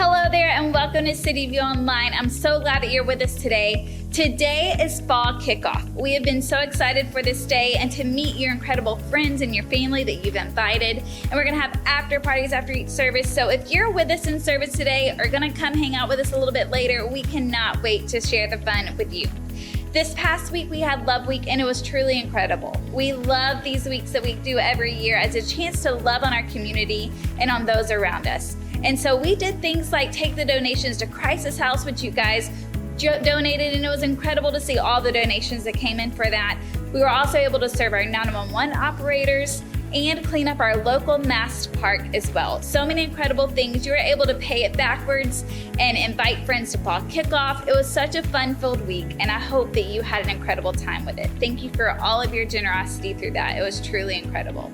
Hello there and welcome to City View Online. I'm so glad that you're with us today. Today is fall kickoff. We have been so excited for this day and to meet your incredible friends and your family that you've invited. And we're gonna have after parties after each service. So if you're with us in service today or gonna come hang out with us a little bit later, we cannot wait to share the fun with you. This past week we had Love Week and it was truly incredible. We love these weeks that we do every year as a chance to love on our community and on those around us. And so we did things like take the donations to Crisis House, which you guys donated, and it was incredible to see all the donations that came in for that. We were also able to serve our 911 operators and clean up our local masked park as well. So many incredible things. You were able to pay it backwards and invite friends to fall kickoff. It was such a fun-filled week, and I hope that you had an incredible time with it. Thank you for all of your generosity through that. It was truly incredible.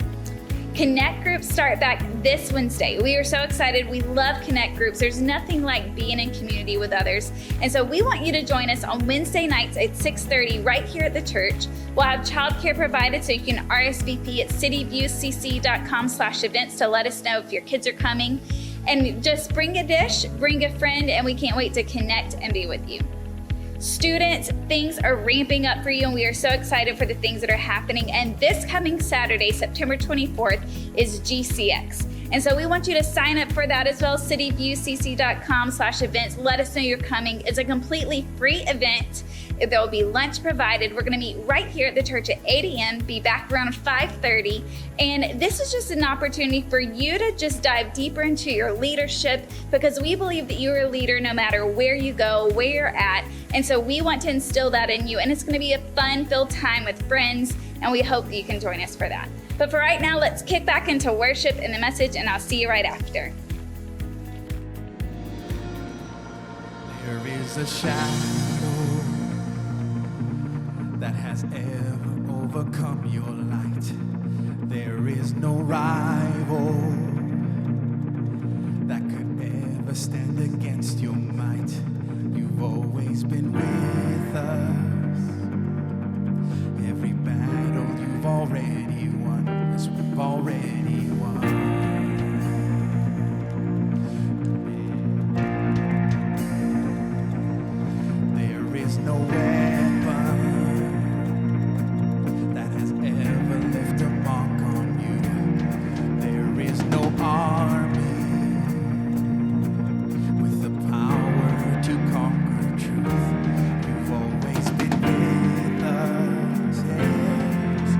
Connect groups start back this Wednesday. We are so excited. We love Connect groups. There's nothing like being in community with others. And so we want you to join us on Wednesday nights at 6:30 right here at the church. We'll have childcare provided so you can RSVP at cityviewcc.com/events to let us know if your kids are coming. And just bring a dish, bring a friend, and we can't wait to connect and be with you. Students, things are ramping up for you and we are so excited for the things that are happening. And this coming Saturday, September 24th, is GCX. And so we want you to sign up for that as well, cityviewcc.com/events. Let us know you're coming. It's a completely free event. There will be lunch provided. We're gonna meet right here at the church at 8 a.m., be back around 5:30. And this is just an opportunity for you to just dive deeper into your leadership because we believe that you're a leader no matter where you go, where you're at. And so we want to instill that in you. And it's gonna be a fun-filled time with friends, and we hope that you can join us for that. But for right now, let's kick back into worship and the message, and I'll see you right after. There is a shadow that has ever overcome your light. There is no rival that could ever stand against your might. You've always been with us. Every battle you've already won, yes, we've already won. There is no weapon that has ever left a mark on you. There is no army with the power to conquer truth. You've always been with us, yes.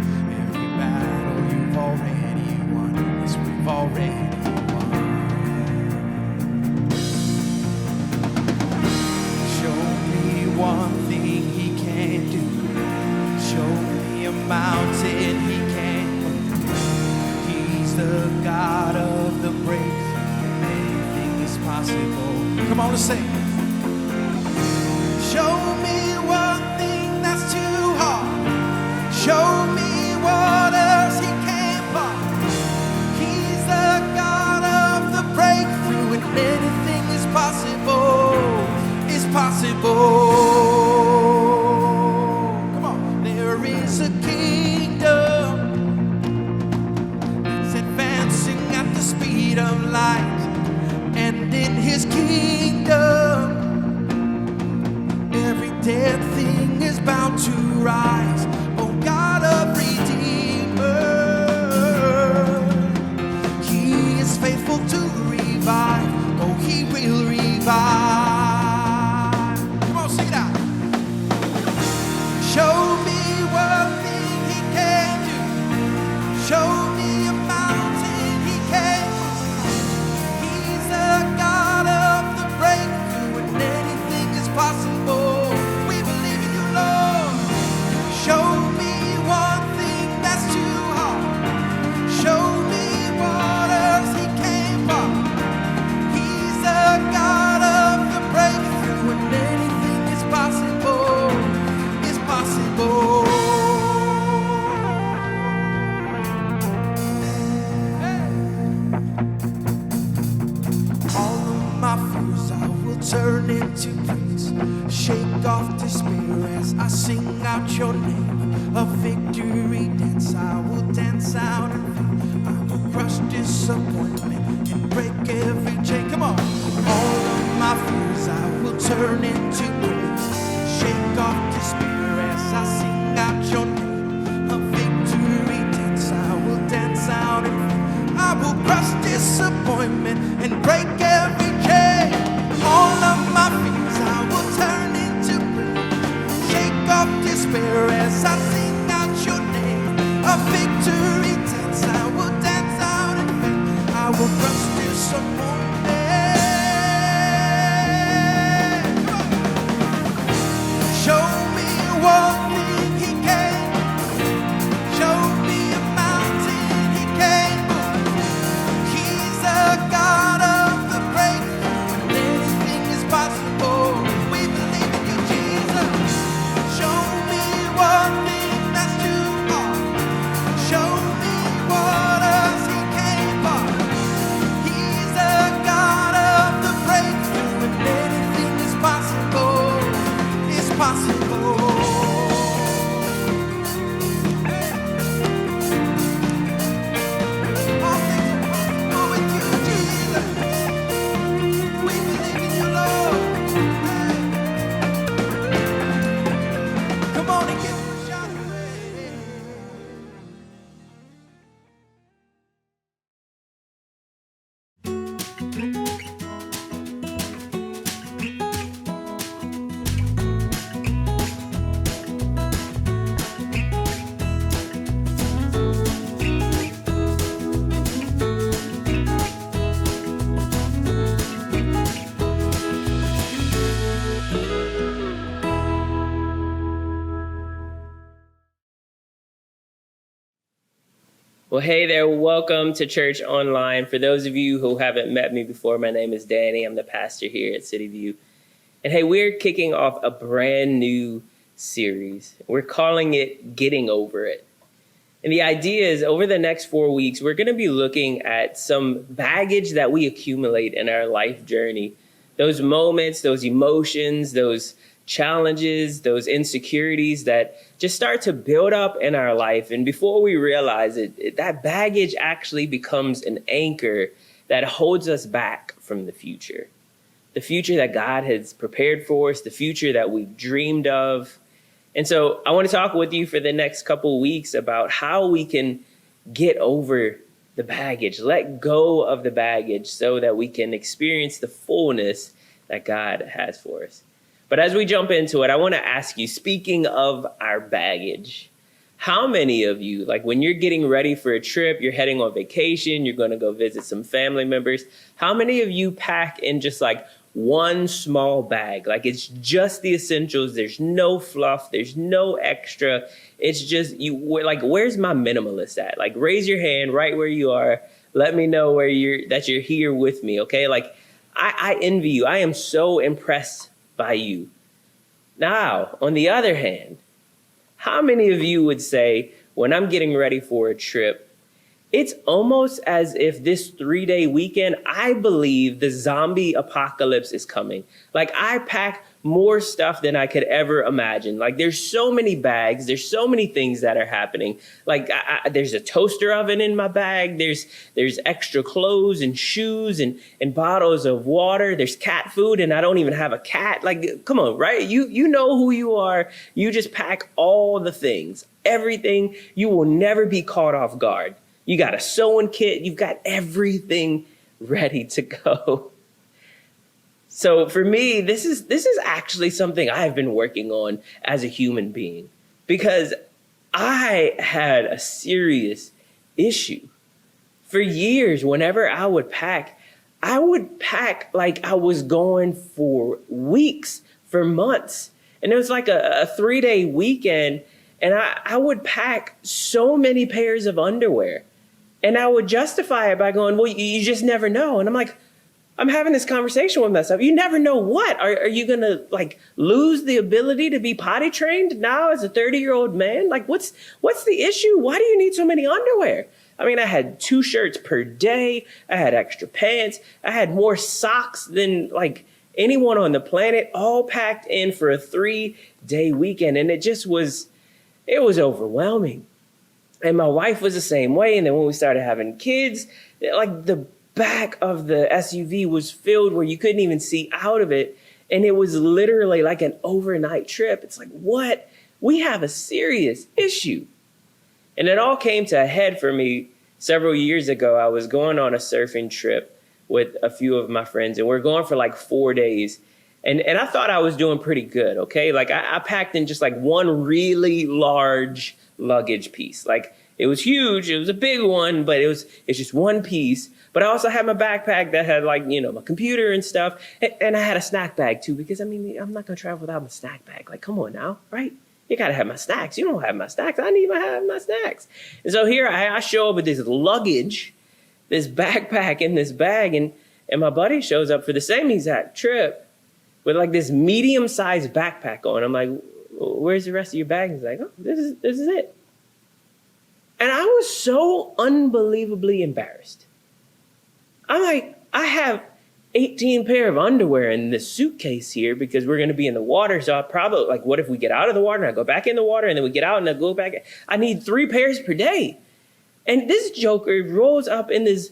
Every battle you've already won, yes, we've already won. Show me one thing he can't do. Show me a mountain he can't move. He's the God of the breakthrough. Anything is possible. Come on, let's sing. Show me one thing that's too hard. Show me what else he can't bar. He's the God of the breakthrough, and anything is possible. Is possible. Come on. There is a kingdom that's advancing at the speed of light, and in his kingdom every dead thing is bound to rise. Oh God of Redeemer, he is faithful to revive. Oh, he will revive. Come on, sing it out. Show me one thing he can do. Show me a mountain he can move. He's the God of the breakthrough, and anything is possible. We believe in you, Lord. Show me one thing that's too hard. Show me what else he came for. He's the God of the breakthrough, and anything is possible. Is possible. All of my fears I will turn into praise. Shake off despair as I sing out your name. A victory dance I will dance out in faith. I will crush disappointment and break every chain. Come on. All my fears I will turn into praise. Shake off despair as I sing out your name. A victory dance I will dance out in faith. I will crush disappointment and break every chain. All of my fears I will turn into praise. Shake off despair as I sing out your name. A victory dance I will dance out in faith. I will crush disappointment. Show me one thing he can. Show me a mountain he can move. He's a God of the breakthrough, and anything is possible. We believe in you, Jesus. Show me one thing that's too hard. Show me what else he came for. He's a God of the breakthrough, and anything is possible. It's possible. All things are possible with you, Jesus. We believe in you, Lord. Come on and give him a shout of praise. Well, hey there. Welcome to Church Online. For those of you who haven't met me before, my name is Danny. I'm the pastor here at City View. And hey, we're kicking off a brand new series. We're calling it Getting Over It. And the idea is over the next 4 weeks, we're going to be looking at some baggage that we accumulate in our life journey. Those moments, those emotions, those challenges, those insecurities that just start to build up in our life. And before we realize it, that baggage actually becomes an anchor that holds us back from the future that God has prepared for us, the future that we've dreamed of. And so I want to talk with you for the next couple of weeks about how we can get over the baggage, let go of the baggage so that we can experience the fullness that God has for us. But as we jump into it, I want to ask you, speaking of our baggage, how many of you, like when you're getting ready for a trip, you're heading on vacation, you're going to go visit some family members, how many of you pack in just like one small bag? Like it's just the essentials. There's no fluff. There's no extra. It's just you like, where's my minimalist at? Like raise your hand right where you are. Let me know that you're here with me. Okay. Like I envy you. I am so impressed by you. Now, on the other hand, how many of you would say when I'm getting ready for a trip, it's almost as if this 3-day weekend, I believe the zombie apocalypse is coming. Like I pack more stuff than I could ever imagine. Like there's so many bags. There's so many things that are happening. Like there's a toaster oven in my bag. There's extra clothes and shoes and bottles of water. There's cat food and I don't even have a cat. Like, come on, right? You know who you are. You just pack all the things, everything. You will never be caught off guard. You got a sewing kit. You've got everything ready to go. So for me, this is actually something I've been working on as a human being because I had a serious issue. For years, whenever I would pack like I was going for weeks, for months. And it was like a 3-day weekend. And I would pack so many pairs of underwear. And I would justify it by going, well, you just never know. And I'm like, I'm having this conversation with myself. You never know what. Are you going to like lose the ability to be potty trained now as a 30-year-old man? Like what's the issue? Why do you need so many underwear? I mean, I had 2 shirts per day. I had extra pants. I had more socks than like anyone on the planet, all packed in for a 3-day weekend. And it was overwhelming. And my wife was the same way. And then when we started having kids, like the back of the SUV was filled where you couldn't even see out of it. And it was literally like an overnight trip. It's like, what? We have a serious issue. And it all came to a head for me several years ago. I was going on a surfing trip with a few of my friends, and we're going for like 4 days. And I thought I was doing pretty good, okay? Like I packed in just like one really large luggage piece. Like it was huge, it was a big one, but it's just one piece. But I also had my backpack that had like, my computer and stuff. And I had a snack bag too, because I'm not gonna travel without my snack bag. Like, come on now, right? You gotta have my snacks. You don't have my snacks. I need to have my snacks. And so here I show up with this luggage, this backpack and this bag, and my buddy shows up for the same exact trip with like this medium-sized backpack on. I'm like, where's the rest of your bag? He's like, oh, this is it. And I was so unbelievably embarrassed. I'm like, I have 18 pair of underwear in this suitcase here because we're going to be in the water. So I probably, like, what if we get out of the water and I go back in the water and then we get out and I go back? I need 3 pairs per day. And this joker rolls up in this,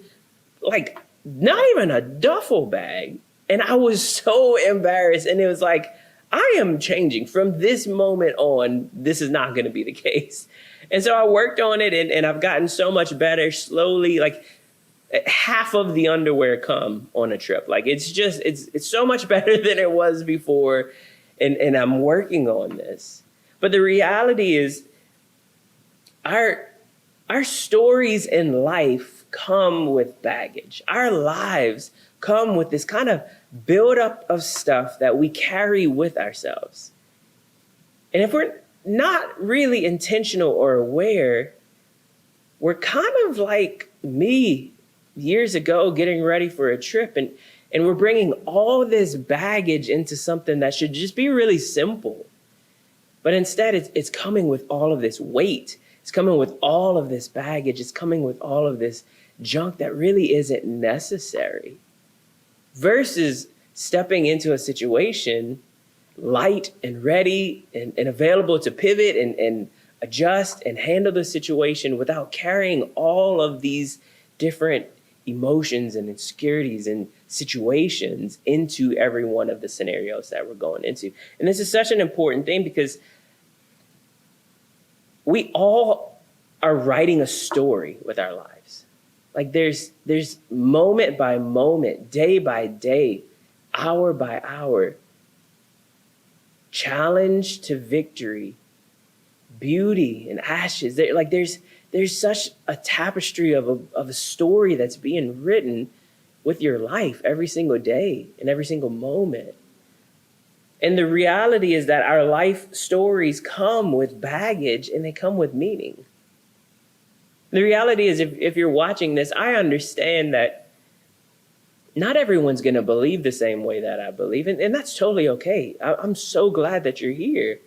like, not even a duffel bag. And I was so embarrassed. And it was like, I am changing from this moment on. This is not going to be the case. And so I worked on it and I've gotten so much better slowly. Like half of the underwear come on a trip. Like it's so much better than it was before. And I'm working on this. But the reality is our stories in life come with baggage. Our lives come with this kind of buildup of stuff that we carry with ourselves. And if we're not really intentional or aware, we're kind of like me years ago getting ready for a trip, and we're bringing all this baggage into something that should just be really simple. But instead, it's coming with all of this weight. It's coming with all of this baggage. It's coming with all of this junk that really isn't necessary. Versus stepping into a situation light and ready and available to pivot and adjust and handle the situation without carrying all of these different emotions and insecurities and situations into every one of the scenarios that we're going into. And this is such an important thing because we all are writing a story with our lives. Like there's moment by moment, day by day, hour by hour, challenge to victory, beauty and ashes. There's such a tapestry of a story that's being written with your life every single day and every single moment. And the reality is that our life stories come with baggage and they come with meaning. The reality is if you're watching this, I understand that not everyone's going to believe the same way that I believe, and that's totally okay. I'm so glad that you're here.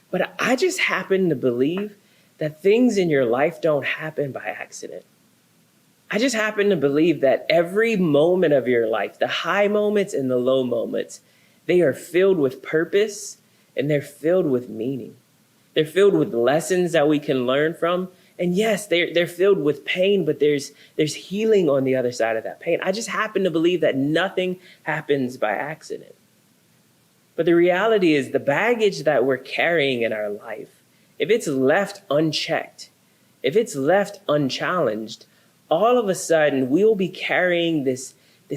But I just happen to believe that things in your life don't happen by accident. I just happen to believe that every moment of your life, the high moments and the low moments, they are filled with purpose and they're filled with meaning. They're filled with lessons that we can learn from. And yes, they're filled with pain, but there's healing on the other side of that pain. I just happen to believe that nothing happens by accident. But the reality is the baggage that we're carrying in our life, if it's left unchecked, if it's left unchallenged, all of a sudden we'll be carrying this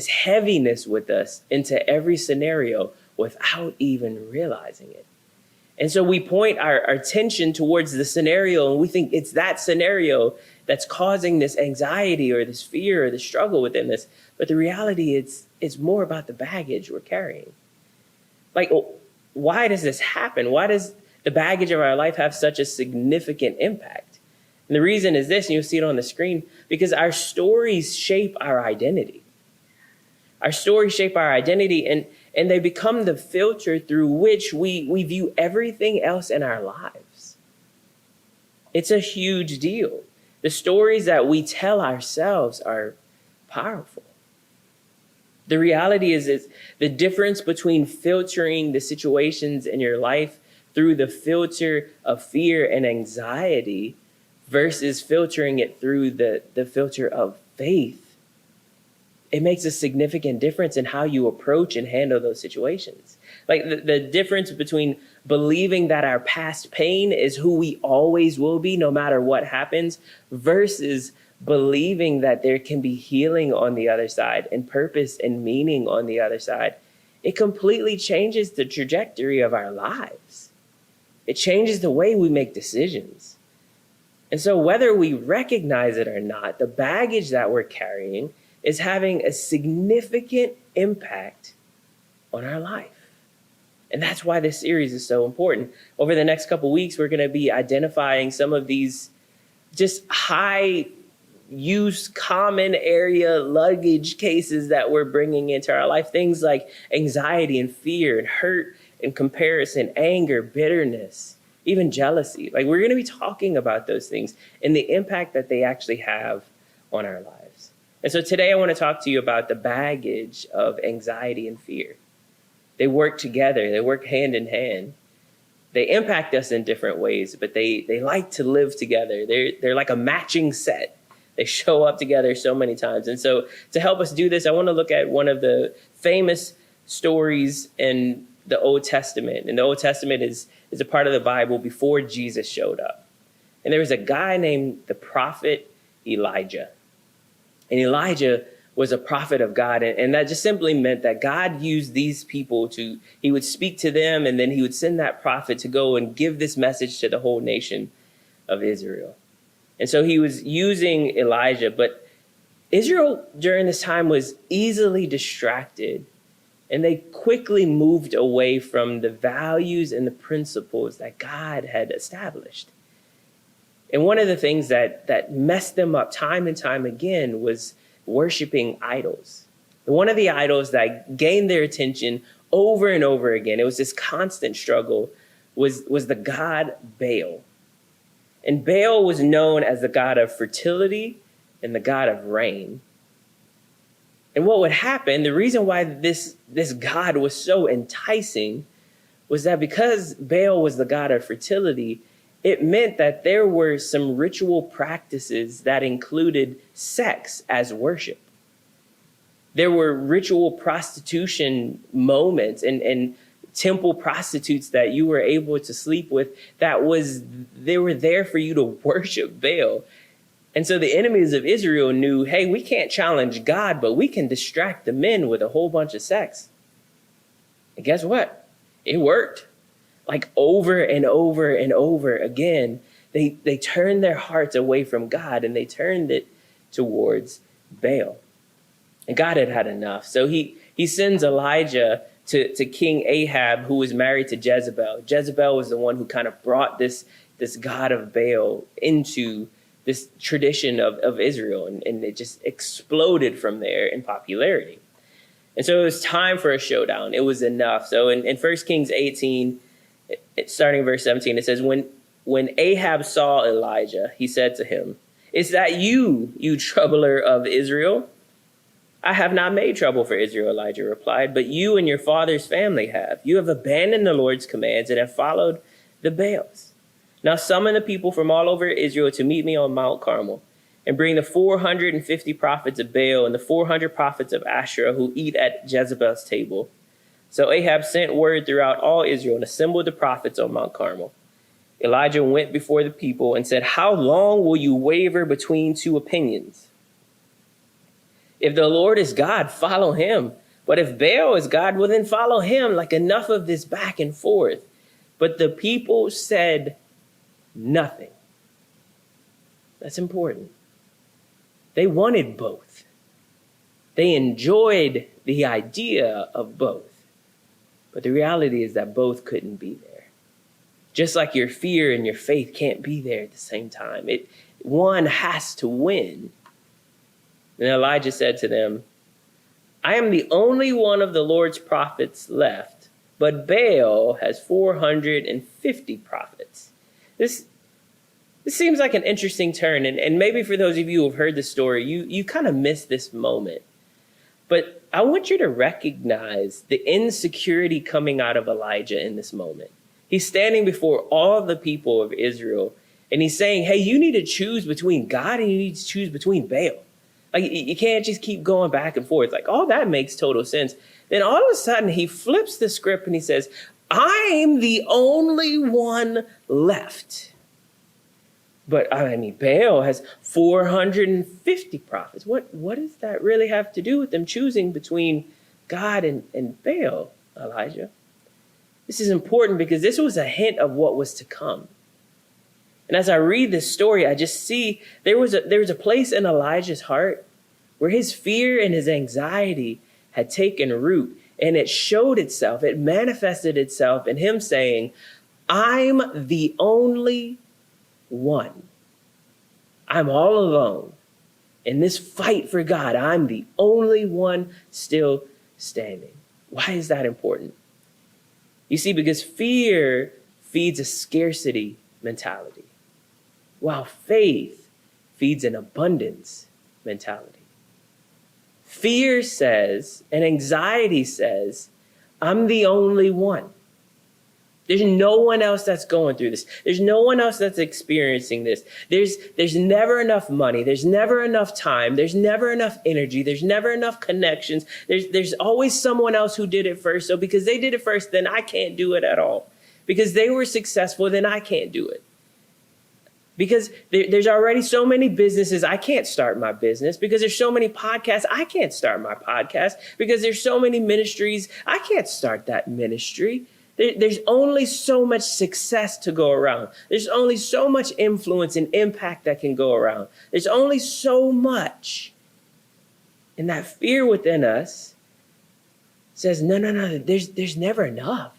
heaviness with us into every scenario without even realizing it. And so we point our attention towards the scenario and we think it's that scenario that's causing this anxiety or this fear or the struggle within us. But the reality is it's more about the baggage we're carrying. Like, why does this happen? Why does the baggage of our life have such a significant impact? And the reason is this, and you'll see it on the screen, because our stories shape our identity. Our stories shape our identity, and they become the filter through which we view everything else in our lives. It's a huge deal. The stories that we tell ourselves are powerful. The reality is the difference between filtering the situations in your life through the filter of fear and anxiety versus filtering it through the filter of faith it makes a significant difference in how you approach and handle those situations. Like the difference between believing that our past pain is who we always will be, no matter what happens, versus believing that there can be healing on the other side and purpose and meaning on the other side. It completely changes the trajectory of our lives. It changes the way we make decisions. And so whether we recognize it or not, the baggage that we're carrying is having a significant impact on our life. And that's why this series is so important. Over the next couple of weeks, we're going to be identifying some of these just high use, common area luggage cases that we're bringing into our life. Things like anxiety and fear and hurt and comparison, anger, bitterness, even jealousy. Like, we're going to be talking about those things and the impact that they actually have on our lives. And so today I want to talk to you about the baggage of anxiety and fear. They work together. They work hand in hand. They impact us in different ways, but they like to live together. They're like a matching set. They show up together so many times. And so to help us do this, I want to look at one of the famous stories in the Old Testament. And the Old Testament is a part of the Bible before Jesus showed up. And there was a guy named the prophet Elijah. And Elijah was a prophet of God. And that just simply meant that God used these people he would speak to them, and then he would send that prophet to go and give this message to the whole nation of Israel. And so he was using Elijah, but Israel during this time was easily distracted, and they quickly moved away from the values and the principles that God had established. And one of the things that messed them up time and time again was worshiping idols. And one of the idols that gained their attention over and over again, it was this constant struggle, was the god Baal. And Baal was known as the god of fertility and the god of rain. And what would happen, the reason why this god was so enticing was that because Baal was the god of fertility, it meant that there were some ritual practices that included sex as worship. There were ritual prostitution moments and temple prostitutes that you were able to sleep with they were there for you to worship Baal. And so the enemies of Israel knew, hey, we can't challenge God, but we can distract the men with a whole bunch of sex. And guess what? It worked. Like over and over and over again, they turned their hearts away from God and they turned it towards Baal. And God had had enough. So he sends Elijah to King Ahab, who was married to Jezebel. Jezebel was the one who kind of brought this god of Baal into this tradition of Israel. And it just exploded from there in popularity. And so it was time for a showdown. It was enough. So in 1 Kings 18, starting verse 17, it says, when Ahab saw Elijah, he said to him, "Is that you troubler of Israel?" "I have not made trouble for Israel," Elijah replied, "but you and your father's family have. You have abandoned the Lord's commands and have followed the Baals. Now summon the people from all over Israel to meet me on Mount Carmel, and bring the 450 prophets of Baal and the 400 prophets of Asherah who eat at Jezebel's table." So Ahab sent word throughout all Israel and assembled the prophets on Mount Carmel. Elijah went before the people and said, "How long will you waver between two opinions? If the Lord is God, follow him. But if Baal is God, well, then follow him. Like, enough of this back and forth." But the people said nothing. That's important. They wanted both. They enjoyed the idea of both. But the reality is that both couldn't be there. Just like your fear and your faith can't be there at the same time. One has to win. And Elijah said to them, "I am the only one of the Lord's prophets left, but Baal has 450 prophets." This seems like an interesting turn. And maybe for those of you who have heard the story, you kind of missed this moment. But I want you to recognize the insecurity coming out of Elijah in this moment. He's standing before all the people of Israel, and he's saying, hey, you need to choose between God and you need to choose between Baal. Like, you can't just keep going back and forth. Like, all that makes total sense. Then all of a sudden he flips the script and he says, I'm the only one left. But I mean, Baal has 450 prophets. What does that really have to do with them choosing between God and Baal, Elijah? This is important because this was a hint of what was to come. And as I read this story, I just see there was a place in Elijah's heart where his fear and his anxiety had taken root, and it showed itself, it manifested itself in him saying, I'm the only one. I'm all alone. In this fight for God, I'm the only one still standing. Why is that important? You see, because fear feeds a scarcity mentality, while faith feeds an abundance mentality. Fear says, and anxiety says, I'm the only one. There's no one else that's going through this. There's no one else that's experiencing this. There's never enough money. There's never enough time. There's never enough energy. There's never enough connections. There's always someone else who did it first. So because they did it first, then I can't do it at all. Because they were successful, then I can't do it. Because there's already so many businesses, I can't start my business. Because there's so many podcasts, I can't start my podcast. Because there's so many ministries, I can't start that ministry. There's only so much success to go around. There's only so much influence and impact that can go around. There's only so much. And that fear within us says, no, there's never enough.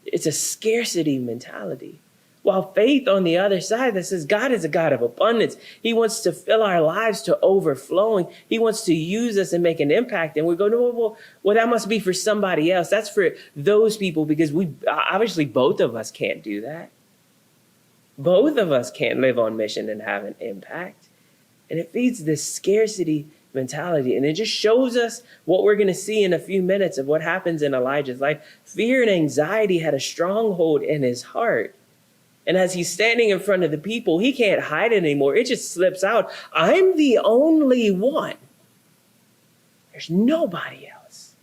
It's a scarcity mentality. While faith on the other side that says God is a God of abundance. He wants to fill our lives to overflowing. He wants to use us and make an impact. And we go, no, well, that must be for somebody else. That's for those people, because obviously both of us can't do that. Both of us can't live on mission and have an impact. And it feeds this scarcity mentality. And it just shows us what we're going to see in a few minutes of what happens in Elijah's life. Fear and anxiety had a stronghold in his heart. And as he's standing in front of the people, he can't hide it anymore. It just slips out. I'm the only one. There's nobody else.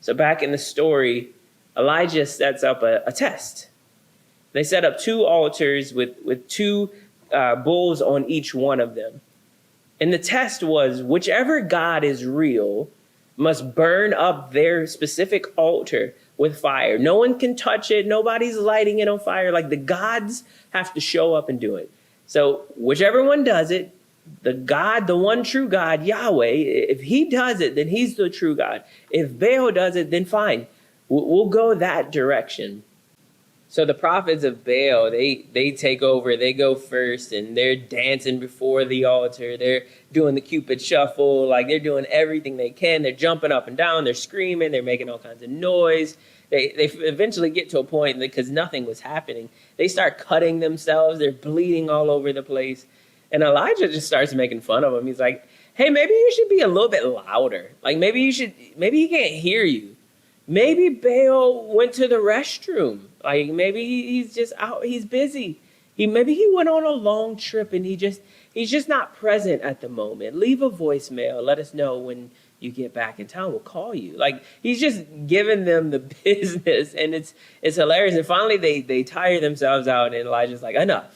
So back in the story, Elijah sets up a test. They set up 2 altars with 2 bulls on each one of them. And the test was whichever God is real must burn up their specific altar with fire. No one can touch it. Nobody's lighting it on fire. Like, the gods have to show up and do it. So whichever one does it, the one true God, Yahweh, if he does it, then he's the true God. If Baal does it, then fine. We'll go that direction. So the prophets of Baal, they take over, they go first, and they're dancing before the altar. They're doing the Cupid shuffle, like they're doing everything they can. They're jumping up and down, they're screaming, they're making all kinds of noise. They eventually get to a point, because nothing was happening, they start cutting themselves, they're bleeding all over the place. And Elijah just starts making fun of them. He's like, hey, maybe you should be a little bit louder. Like, maybe he can't hear you. Maybe Baal went to the restroom. Like, maybe he's just out, he's busy. Maybe he went on a long trip and he's just not present at the moment. Leave a voicemail. Let us know when you get back in town. We'll call you. Like, he's just giving them the business, and it's hilarious. And finally they tire themselves out, and Elijah's like, enough.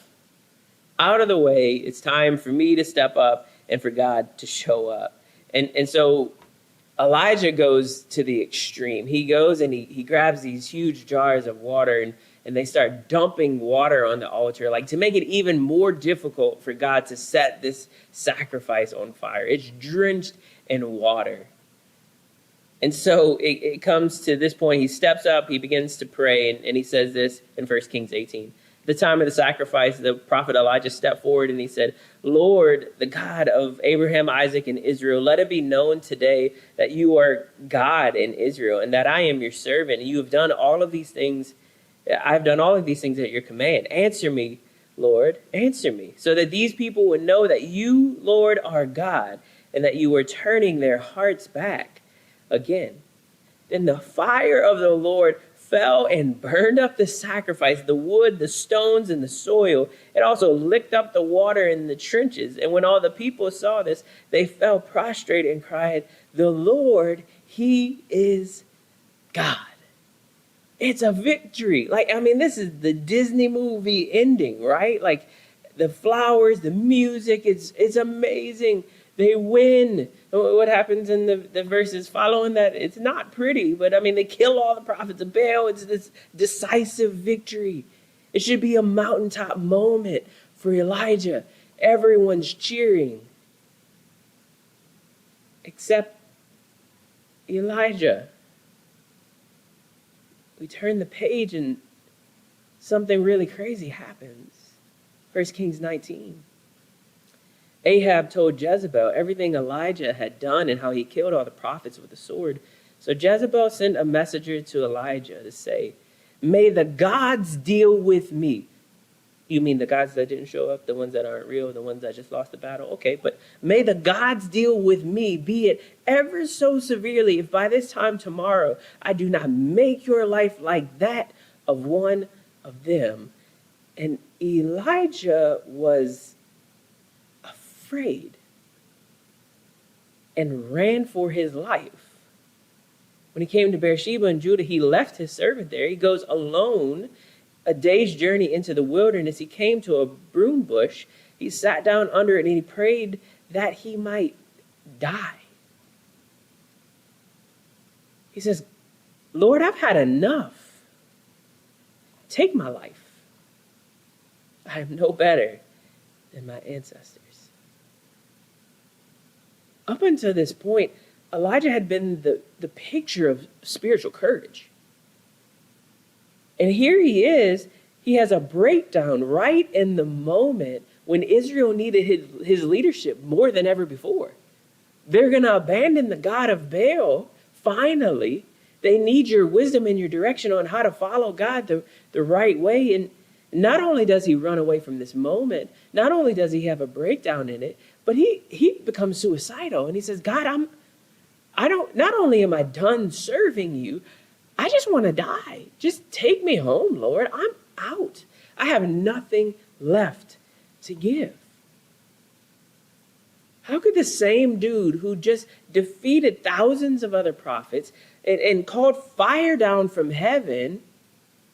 Out of the way. It's time for me to step up and for God to show up. And so Elijah goes to the extreme. He goes and he grabs these huge jars of water, and they start dumping water on the altar, like to make it even more difficult for God to set this sacrifice on fire. It's drenched in water. And so it comes to this point. He steps up, he begins to pray, and he says this in 1 Kings 18. At the time of the sacrifice, the prophet Elijah stepped forward and he said, Lord, the God of Abraham, Isaac, and Israel, let it be known today that you are God in Israel, and that I am your servant. And you have done all of these things. I have done all of these things at your command. Answer me, Lord, answer me, so that these people would know that you, Lord, are God, and that you are turning their hearts back again. Then the fire of the Lord fell and burned up the sacrifice, the wood, the stones, and the soil. It also licked up the water in the trenches. And when all the people saw this, they fell prostrate and cried, "The Lord, he is God." It's a victory. This is the Disney movie ending, right? Like the flowers, the music, it's amazing. They win. What happens in the verses following that? It's not pretty, but they kill all the prophets of Baal. It's this decisive victory. It should be a mountaintop moment for Elijah. Everyone's cheering. Except Elijah. We turn the page and something really crazy happens. 1 Kings 19. Ahab told Jezebel everything Elijah had done and how he killed all the prophets with the sword. So Jezebel sent a messenger to Elijah to say, "May the gods deal with me." You mean the gods that didn't show up, the ones that aren't real, the ones that just lost the battle? Okay, but may the gods deal with me, be it ever so severely, if by this time tomorrow I do not make your life like that of one of them. And Elijah was afraid and ran for his life. When he came to Beersheba in Judah, he left his servant there. He goes alone a day's journey into the wilderness. He came to a broom bush. He sat down under it and he prayed that he might die. He says, "Lord, I've had enough. Take my life. I am no better than my ancestors." Up until this point, Elijah had been the picture of spiritual courage. And here he is, he has a breakdown right in the moment when Israel needed his leadership more than ever before. They're going to abandon the God of Baal, finally. They need your wisdom and your direction on how to follow God the right way. And not only does he run away from this moment, not only does he have a breakdown in it, but he becomes suicidal. And he says, "God, not only am I done serving you, I just want to die. Just take me home, Lord. I'm out. I have nothing left to give." How could the same dude who just defeated thousands of other prophets and called fire down from heaven,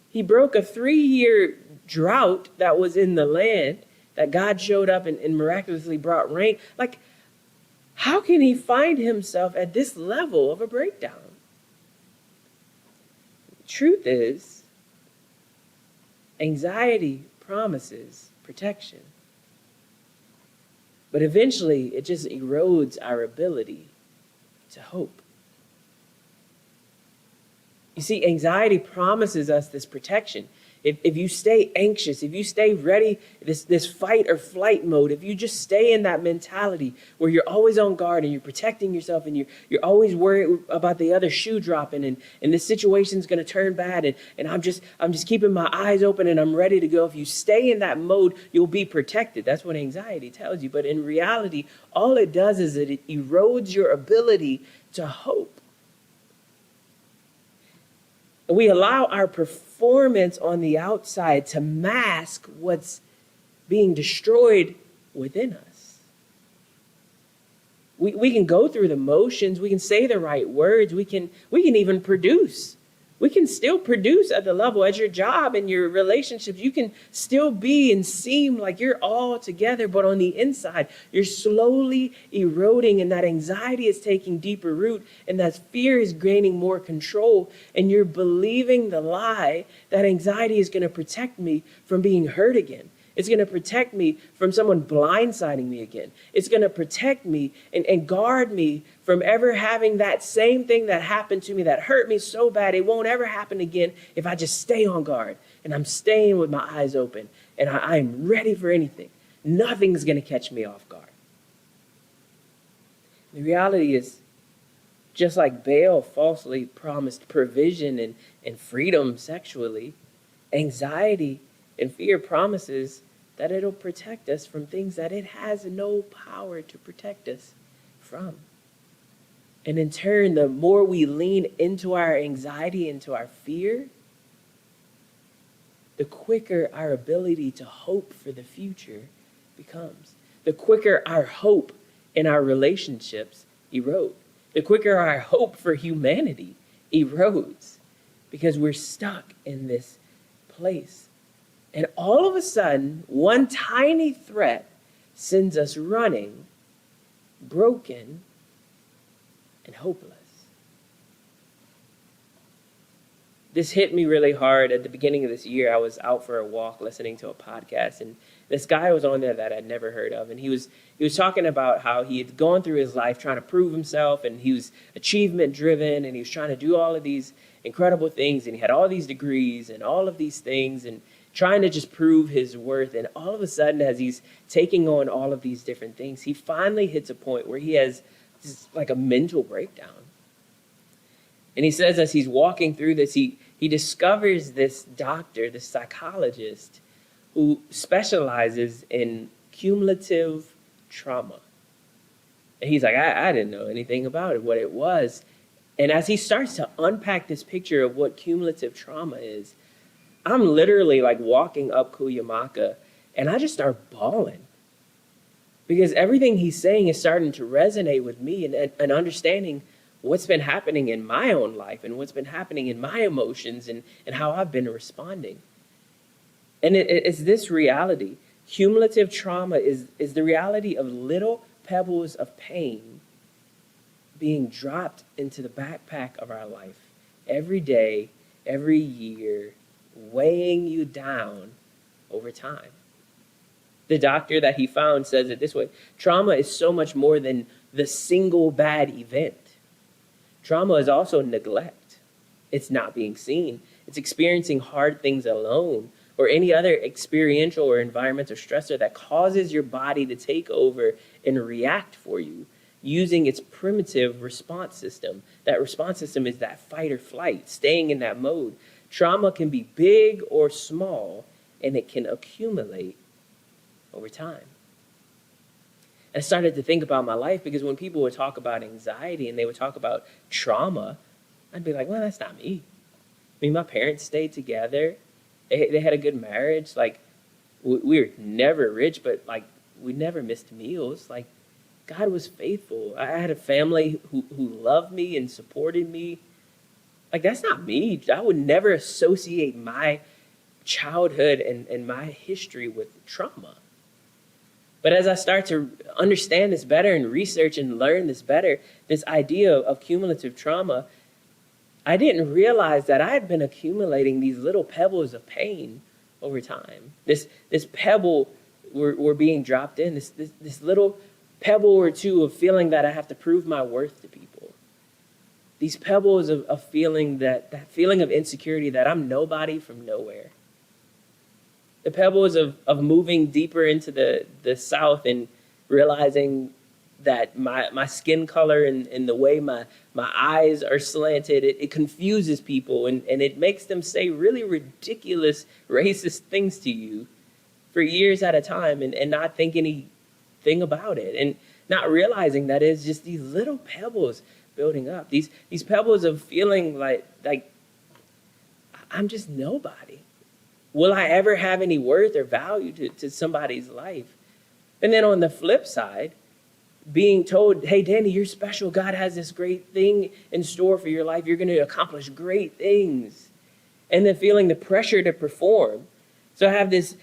he broke a 3-year drought that was in the land, that God showed up and miraculously brought rain. How can he find himself at this level of a breakdown? Truth is, anxiety promises protection. But eventually, it just erodes our ability to hope. You see, anxiety promises us this protection. If you stay anxious, if you stay ready, this fight or flight mode, if you just stay in that mentality where you're always on guard and you're protecting yourself and you're always worried about the other shoe dropping and this situation's going to turn bad and I'm just keeping my eyes open and I'm ready to go. If you stay in that mode, you'll be protected. That's what anxiety tells you. But in reality, all it does is it erodes your ability to hope. We allow our performance on the outside to mask what's being destroyed within us. We can go through the motions. We can say the right words. We can even produce. We can still produce at the level at your job and your relationships. You can still be and seem like you're all together, but on the inside, you're slowly eroding and that anxiety is taking deeper root and that fear is gaining more control. And you're believing the lie that anxiety is going to protect me from being hurt again. It's going to protect me from someone blindsiding me again. It's going to protect me and guard me from ever having that same thing that happened to me that hurt me so bad. It won't ever happen again if I just stay on guard and I'm staying with my eyes open and I'm ready for anything. Nothing's going to catch me off guard. The reality is, just like Baal falsely promised provision and freedom sexually, anxiety and fear promises that it'll protect us from things that it has no power to protect us from. And in turn, the more we lean into our anxiety, into our fear, the quicker our ability to hope for the future becomes. The quicker our hope in our relationships erode. The quicker our hope for humanity erodes, because we're stuck in this place. And all of a sudden, one tiny threat sends us running, broken, and hopeless. This hit me really hard at the beginning of this year. I was out for a walk listening to a podcast, and this guy was on there that I'd never heard of. And he was talking about how he had gone through his life trying to prove himself, and he was achievement driven, and he was trying to do all of these incredible things, and he had all these degrees and all of these things, and trying to just prove his worth. And all of a sudden, as he's taking on all of these different things, he finally hits a point where he has just like a mental breakdown. And he says, as he's walking through this, he discovers this doctor, this psychologist, who specializes in cumulative trauma. And he's like, I didn't know anything about it, what it was. And as he starts to unpack this picture of what cumulative trauma is, I'm literally like walking up Cuyamaca, and I just start bawling. Because everything he's saying is starting to resonate with me, and understanding what's been happening in my own life and what's been happening in my emotions and how I've been responding. And it's this reality. Cumulative trauma is the reality of little pebbles of pain being dropped into the backpack of our life every day, every year, weighing you down over time. The doctor that he found says it this way: trauma is so much more than the single bad event. Trauma is also neglect. It's not being seen. It's experiencing hard things alone, or any other experiential or environmental stressor that causes your body to take over and react for you using its primitive response system. That response system is that fight or flight, staying in that mode. Trauma can be big or small, and it can accumulate over time. I started to think about my life, because when people would talk about anxiety and they would talk about trauma, I'd be like, well, that's not me. I mean, my parents stayed together. They had a good marriage. Like, we were never rich, but like, we never missed meals. Like, God was faithful. I had a family who loved me and supported me. Like, that's not me. I would never associate my childhood and my history with trauma. But as I start to understand this better and research and learn this better, this idea of cumulative trauma, I didn't realize that I had been accumulating these little pebbles of pain over time. This pebble were being dropped in, this little pebble or two of feeling that I have to prove my worth to people. These pebbles of feeling that feeling of insecurity, that I'm nobody from nowhere. The pebbles of moving deeper into the South and realizing that my skin color and the way my eyes are slanted, it confuses people, and it makes them say really ridiculous, racist things to you for years at a time, and not think anything about it, and not realizing that it's just these little pebbles building up, these pebbles of feeling like I'm just nobody. Will I ever have any worth or value to somebody's life? And then on the flip side, being told, hey, Danny, you're special. God has this great thing in store for your life. You're going to accomplish great things. And then feeling the pressure to perform. So I have this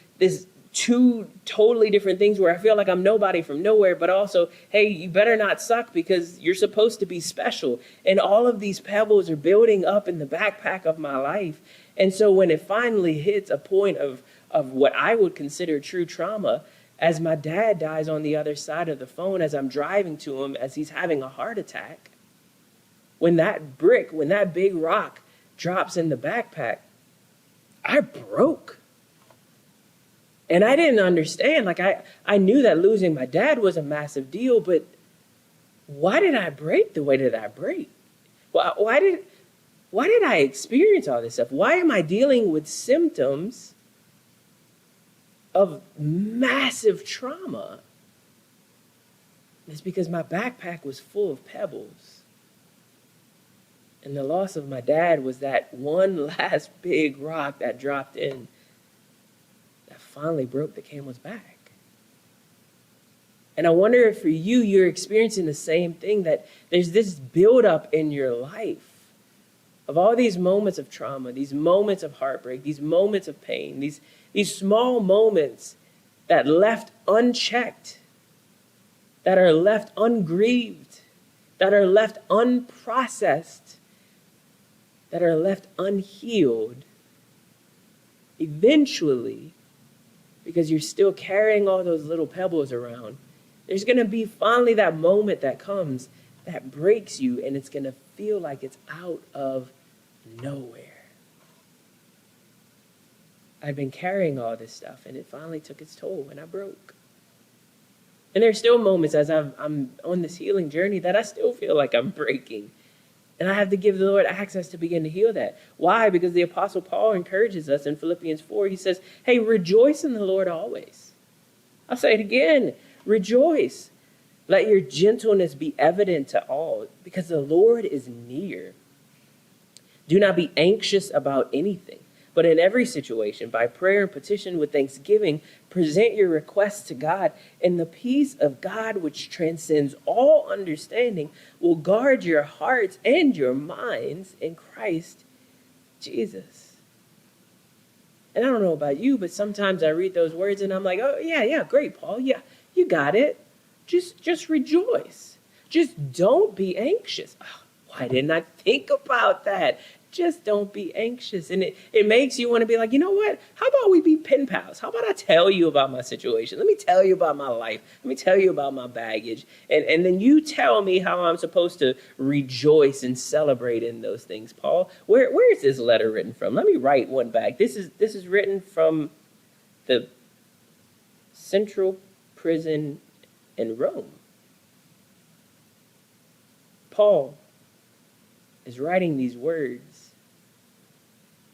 two totally different things where I feel like I'm nobody from nowhere, but also, hey, you better not suck because you're supposed to be special. And all of these pebbles are building up in the backpack of my life. And so when it finally hits a point of what I would consider true trauma, as my dad dies on the other side of the phone, as I'm driving to him, as he's having a heart attack, when that big rock drops in the backpack, I broke. And I didn't understand. Like, I knew that losing my dad was a massive deal, but why did I break the way that I break? Why did I experience all this stuff? Why am I dealing with symptoms of massive trauma? It's because my backpack was full of pebbles. And the loss of my dad was that one last big rock that dropped in that finally broke the camel's back. And I wonder if for you, you're experiencing the same thing, that there's this buildup in your life of all these moments of trauma, these moments of heartbreak, these moments of pain, these small moments that left unchecked, that are left ungrieved, that are left unprocessed, that are left unhealed. Eventually, because you're still carrying all those little pebbles around, there's going to be finally that moment that comes that breaks you, and it's going to feel like it's out of nowhere. I've been carrying all this stuff, and it finally took its toll, and I broke. And there's still moments as I'm on this healing journey that I still feel like I'm breaking. And I have to give the Lord access to begin to heal that. Why? Because the Apostle Paul encourages us in Philippians 4. He says, hey, rejoice in the Lord always. I'll say it again. Rejoice. Let your gentleness be evident to all, because the Lord is near. Do not be anxious about anything, but in every situation, by prayer and petition with thanksgiving, present your requests to God, and the peace of God, which transcends all understanding, will guard your hearts and your minds in Christ Jesus. And I don't know about you, but sometimes I read those words and I'm like, oh, yeah, great, Paul. Yeah, you got it. Just rejoice. Just don't be anxious. Oh, why didn't I think about that? Just don't be anxious. And it makes you want to be like, you know what? How about we be pen pals? How about I tell you about my situation? Let me tell you about my life. Let me tell you about my baggage. And then you tell me how I'm supposed to rejoice and celebrate in those things. Paul, where is this letter written from? Let me write one back. This is written from the central prison in Rome. Paul is writing these words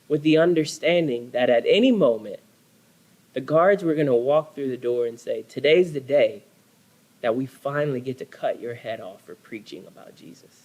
with the understanding that at any moment, the guards were going to walk through the door and say, today's the day that we finally get to cut your head off for preaching about Jesus.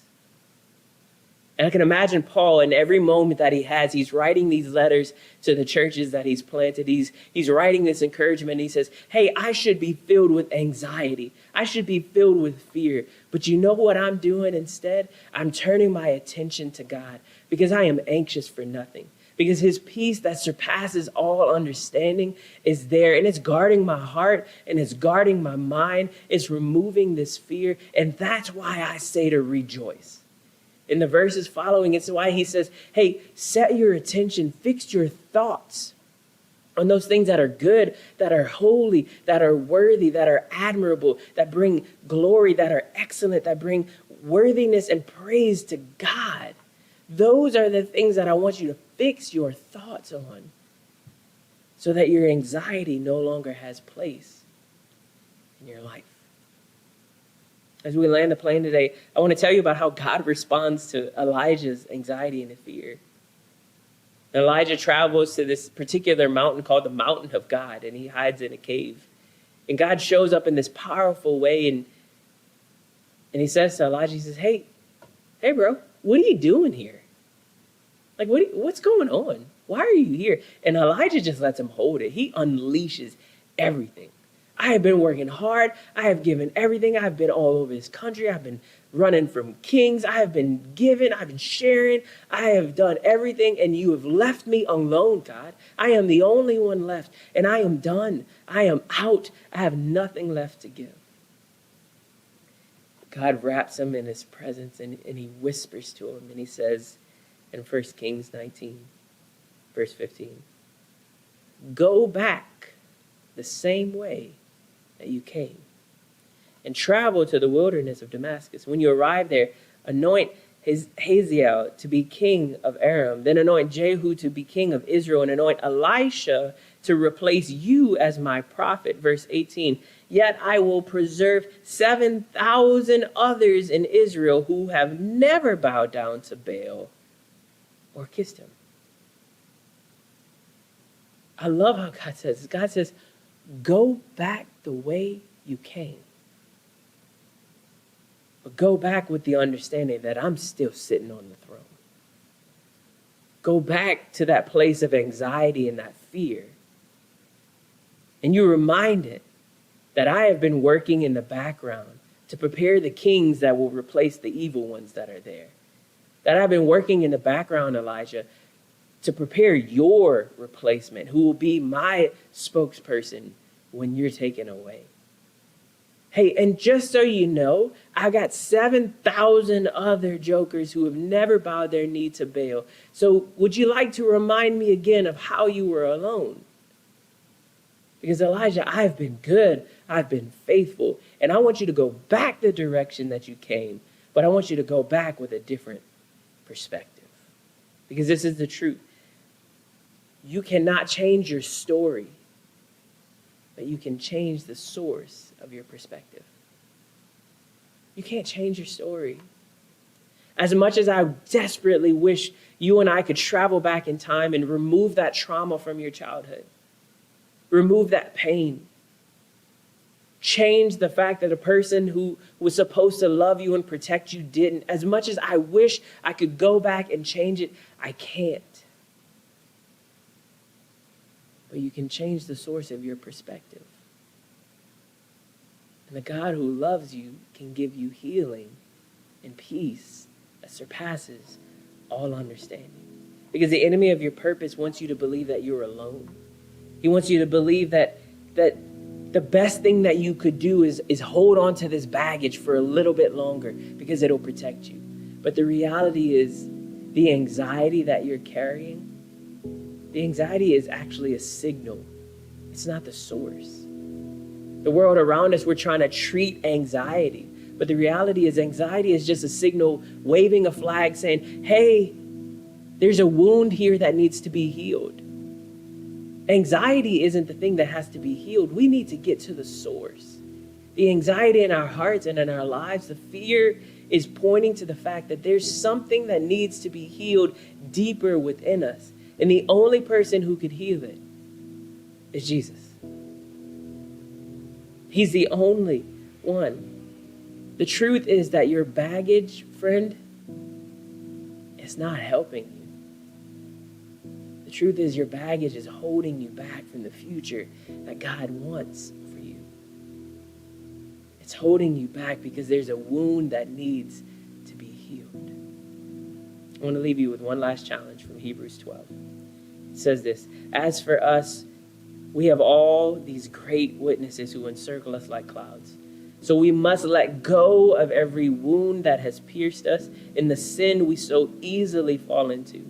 And I can imagine Paul, in every moment that he has, he's writing these letters to the churches that he's planted. He's writing this encouragement. He says, hey, I should be filled with anxiety. I should be filled with fear. But you know what I'm doing instead? I'm turning my attention to God, because I am anxious for nothing. Because his peace that surpasses all understanding is there, and it's guarding my heart, and it's guarding my mind. It's removing this fear. And that's why I say to rejoice. In the verses following, it's why he says, hey, set your attention, fix your thoughts on those things that are good, that are holy, that are worthy, that are admirable, that bring glory, that are excellent, that bring worthiness and praise to God. Those are the things that I want you to fix your thoughts on, so that your anxiety no longer has place in your life. As we land the plane today, I want to tell you about how God responds to Elijah's anxiety and fear. Elijah travels to this particular mountain called the Mountain of God, and he hides in a cave. And God shows up in this powerful way, and he says to Elijah, he says, hey bro, what are you doing here? Like, what's going on? Why are you here? And Elijah just lets him hold it. He unleashes everything. I have been working hard. I have given everything. I've been all over this country. I've been running from kings. I have been giving. I've been sharing. I have done everything, and you have left me alone, God. I am the only one left, and I am done. I am out. I have nothing left to give. God wraps him in his presence, and he whispers to him, and he says in 1 Kings 19, verse 15, go back the same way that you came, and travel to the wilderness of Damascus. When you arrive there, anoint Hazael to be king of Aram, then anoint Jehu to be king of Israel, and anoint Elisha to replace you as my prophet. Verse 18, yet I will preserve 7,000 others in Israel who have never bowed down to Baal or kissed him. I love how God says, go back the way you came. But go back with the understanding that I'm still sitting on the throne. Go back to that place of anxiety and that fear. And you're reminded that I have been working in the background to prepare the kings that will replace the evil ones that are there. That I've been working in the background, Elijah, to prepare your replacement, who will be my spokesperson when you're taken away. Hey, and just so you know, I got 7,000 other jokers who have never bowed their knee to Baal. So would you like to remind me again of how you were alone? Because Elijah, I've been good. I've been faithful. And I want you to go back the direction that you came. But I want you to go back with a different perspective. Because this is the truth. You cannot change your story, but you can change the source of your perspective. You can't change your story. As much as I desperately wish you and I could travel back in time and remove that trauma from your childhood, remove that pain, change the fact that a person who was supposed to love you and protect you didn't. As much as I wish I could go back and change it, I can't. But you can change the source of your perspective. And the God who loves you can give you healing and peace that surpasses all understanding. Because the enemy of your purpose wants you to believe that you're alone. He wants you to believe that the best thing that you could do is hold on to this baggage for a little bit longer because it'll protect you. But the reality is the anxiety that you're carrying, the anxiety is actually a signal. It's not the source. The world around us, we're trying to treat anxiety. But the reality is anxiety is just a signal waving a flag saying, hey, there's a wound here that needs to be healed. Anxiety isn't the thing that has to be healed. We need to get to the source. The anxiety in our hearts and in our lives, the fear is pointing to the fact that there's something that needs to be healed deeper within us. And the only person who could heal it is Jesus. He's the only one. The truth is that your baggage, friend, is not helping you. The truth is your baggage is holding you back from the future that God wants for you. It's holding you back because there's a wound that needs to be healed. I want to leave you with one last challenge from Hebrews 12. It says this, as for us, we have all these great witnesses who encircle us like clouds. So we must let go of every wound that has pierced us and the sin we so easily fall into.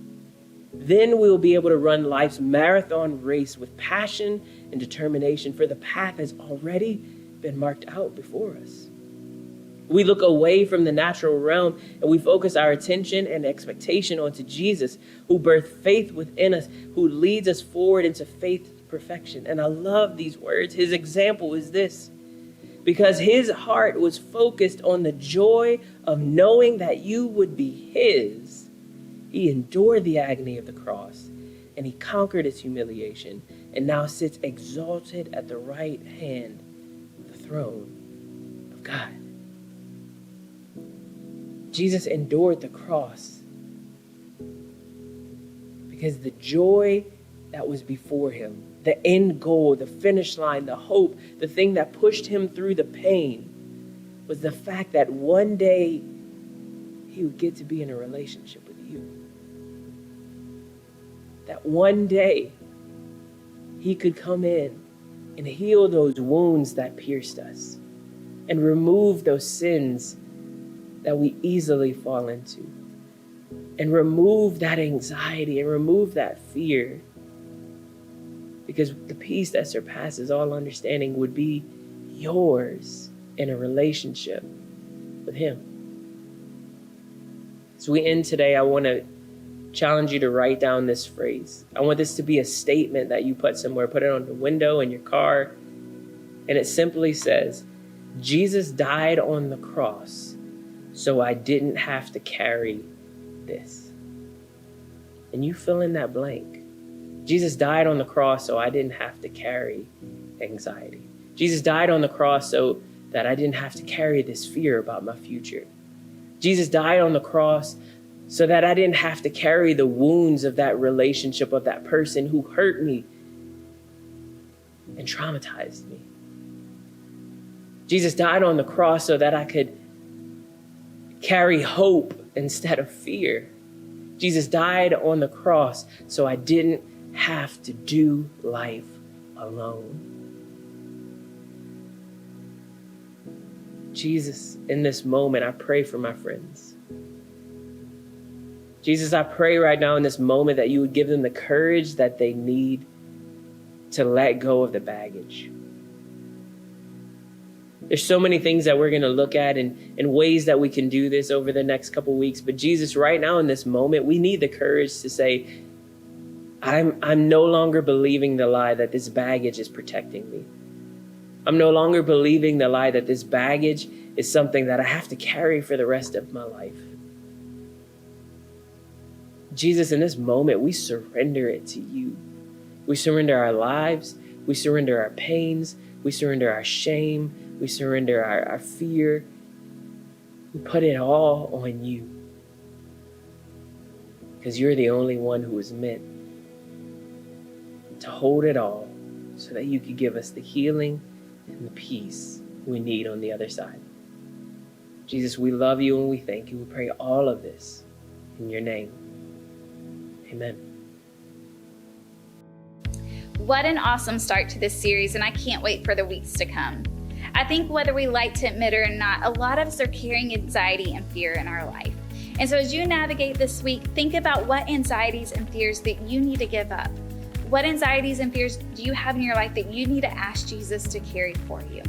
Then we will be able to run life's marathon race with passion and determination, for the path has already been marked out before us. We look away from the natural realm and we focus our attention and expectation onto Jesus, who birthed faith within us, who leads us forward into faith perfection. And I love these words. His example is this. Because his heart was focused on the joy of knowing that you would be his, he endured the agony of the cross, and he conquered its humiliation, and now sits exalted at the right hand of the throne of God. Jesus endured the cross because the joy that was before him, the end goal, the finish line, the hope, the thing that pushed him through the pain was the fact that one day he would get to be in a relationship with you. That one day he could come in and heal those wounds that pierced us and remove those sins that we easily fall into and remove that anxiety and remove that fear. Because the peace that surpasses all understanding would be yours in a relationship with him. As we end today, I want to challenge you to write down this phrase. I want this to be a statement that you put somewhere. Put it on the window in your car. And it simply says, Jesus died on the cross so I didn't have to carry this. And you fill in that blank. Jesus died on the cross so I didn't have to carry anxiety. Jesus died on the cross so that I didn't have to carry this fear about my future. Jesus died on the cross so that I didn't have to carry the wounds of that relationship, of that person who hurt me. and traumatized me. Jesus died on the cross so that I could carry hope instead of fear. Jesus died on the cross so I didn't have to do life alone. Jesus, in this moment, I pray for my friends. Jesus, I pray right now in this moment that you would give them the courage that they need to let go of the baggage. There's so many things that we're going to look at and ways that we can do this over the next couple weeks. But Jesus, right now in this moment, we need the courage to say, I'm no longer believing the lie that this baggage is protecting me. I'm no longer believing the lie that this baggage is something that I have to carry for the rest of my life. Jesus, in this moment, we surrender it to you. We surrender our lives. We surrender our pains. We surrender our shame. We surrender our fear. We put it all on you. Because you're the only one who is meant to hold it all so that you could give us the healing and the peace we need on the other side. Jesus, we love you and we thank you. We pray all of this in your name. Amen. What an awesome start to this series, and I can't wait for the weeks to come. I think whether we like to admit it or not, a lot of us are carrying anxiety and fear in our life. And so as you navigate this week, think about what anxieties and fears that you need to give up. What anxieties and fears do you have in your life that you need to ask Jesus to carry for you?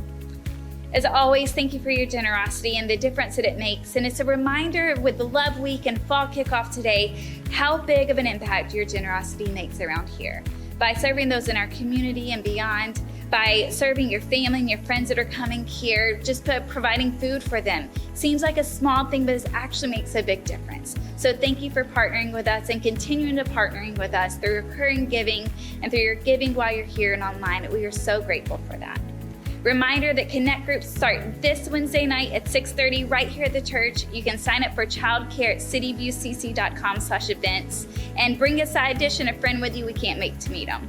As always, thank you for your generosity and the difference that it makes. And it's a reminder with the Love Week and Fall Kickoff today, how big of an impact your generosity makes around here. By serving those in our community and beyond, by serving your family and your friends that are coming here, just providing food for them. Seems like a small thing, but it actually makes a big difference. So thank you for partnering with us and continuing to partnering with us through recurring giving and through your giving while you're here and online. We are so grateful for that. Reminder that Connect Groups start this Wednesday night at 6:30 right here at the church. You can sign up for childcare at cityviewcc.com/events and bring a side dish and a friend with you we can't make to meet them.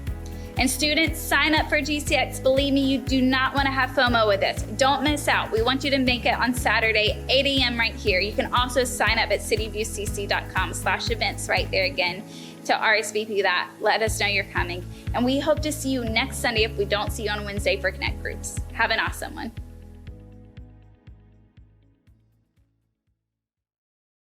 And students, sign up for GCX. Believe me, you do not want to have FOMO with this. Don't miss out. We want you to make it on Saturday, 8 a.m. right here. You can also sign up at cityviewcc.com/events right there again to RSVP that. Let us know you're coming. And we hope to see you next Sunday if we don't see you on Wednesday for Connect Groups. Have an awesome one.